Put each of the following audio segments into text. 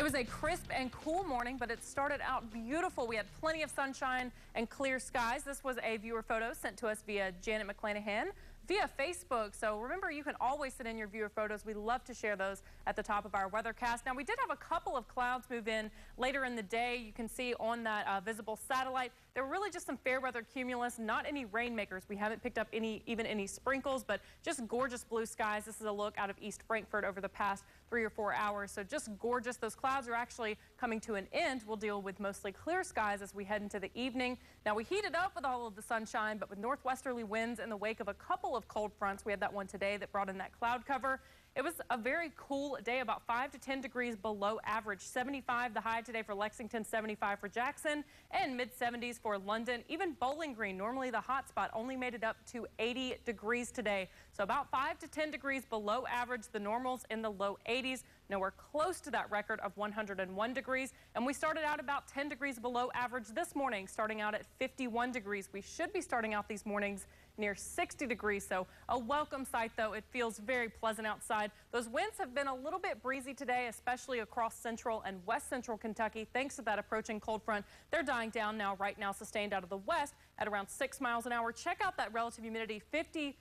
was a crisp and cool morning, but it started out beautiful. We had plenty of sunshine and clear skies. This was a viewer photo sent to us via Janet McClanahan via Facebook. So remember, you can always send in your viewer photos. We love to share those at the top of our weathercast. Now, we did have a couple of clouds move in later in the day. You can see on that visible satellite, there were really just some fair weather cumulus, not any rainmakers. We haven't picked up even any sprinkles, but just gorgeous blue skies. This is a look out of East Frankfort over the past 3 or 4 hours. So just gorgeous. Those clouds are actually coming to an end. We'll deal with mostly clear skies as we head into the evening. Now, we heated up with all of the sunshine, but with northwesterly winds in the wake of a couple of cold fronts. We had that one today that brought in that cloud cover. It was a very cool day, about 5 to 10 degrees below average. 75 the high today for Lexington, 75 for Jackson, and mid-70s for London. Even Bowling Green, normally the hot spot, only made it up to 80 degrees today. So about 5 to 10 degrees below average. The normals in the low 80s. Nowhere close to that record of 101 degrees. And we started out about 10 degrees below average this morning, starting out at 51 degrees. We should be starting out these mornings near 60 degrees. So a welcome sight, though. It feels very pleasant outside. Those winds have been a little bit breezy today, especially across central and west central Kentucky. Thanks to that approaching cold front, they're dying down now, right now sustained out of the west at around 6 miles an hour. Check out that relative humidity, 50%,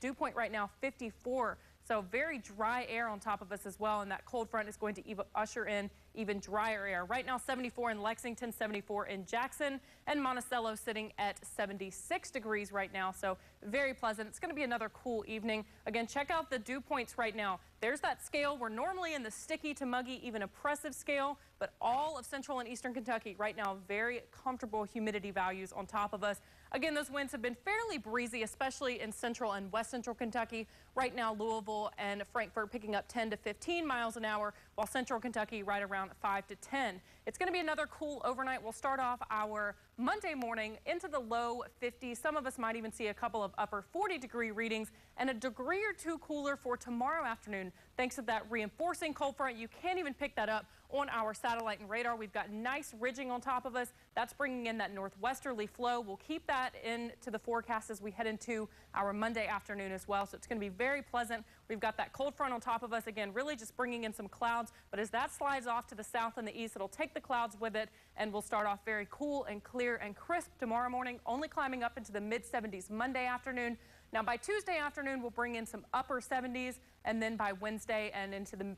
dew point right now, 54. So very dry air on top of us as well, and that cold front is going to usher in even drier air. Right now, 74 in Lexington, 74 in Jackson, and Monticello sitting at 76 degrees right now. So very pleasant. It's going to be another cool evening. Again, check out the dew points right now. There's that scale. We're normally in the sticky to muggy, even oppressive scale, but all of central and eastern Kentucky right now, very comfortable humidity values on top of us. Again, those winds have been fairly breezy, especially in central and west central Kentucky. Right now, Louisville and Frankfort picking up 10 to 15 miles an hour, while central Kentucky right around 5 to 10. It's going to be another cool overnight. We'll start off our Monday morning into the low 50s. Some of us might even see a couple of upper 40-degree readings, and a degree or two cooler for tomorrow afternoon. Thanks to that reinforcing cold front, you can't even pick that up on our satellite and radar. We've got nice ridging on top of us. That's bringing in that northwesterly flow. We'll keep that into the forecast as we head into our Monday afternoon as well. So it's going to be very pleasant. We've got that cold front on top of us. Again, really just bringing in some clouds. But as that slides off to the south and the east, it'll take the clouds with it, and we'll start off very cool and clear and crisp tomorrow morning, only climbing up into the mid-70s Monday afternoon. Now, by Tuesday afternoon, we'll bring in some upper 70s, and then by Wednesday and into the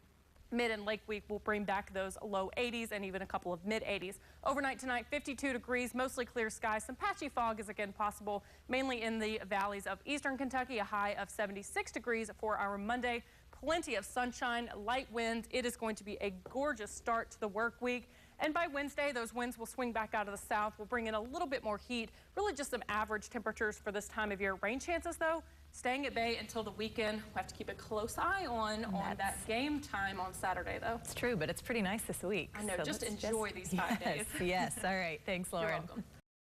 mid and lake week, we'll bring back those low 80s and even a couple of mid 80s. Overnight tonight, 52 degrees, mostly clear skies. Some patchy fog is again possible, mainly in the valleys of eastern Kentucky, a high of 76 degrees for our Monday. Plenty of sunshine, light wind. It is going to be a gorgeous start to the work week. And by Wednesday, those winds will swing back out of the south. We'll bring in a little bit more heat, really just some average temperatures for this time of year. Rain chances, though, staying at bay until the weekend. We'll have to keep a close eye on that game time on Saturday, though. It's true, but it's pretty nice this week. I know. So just enjoy these 5 days. Yes. All right. Thanks, Lauren. You're welcome.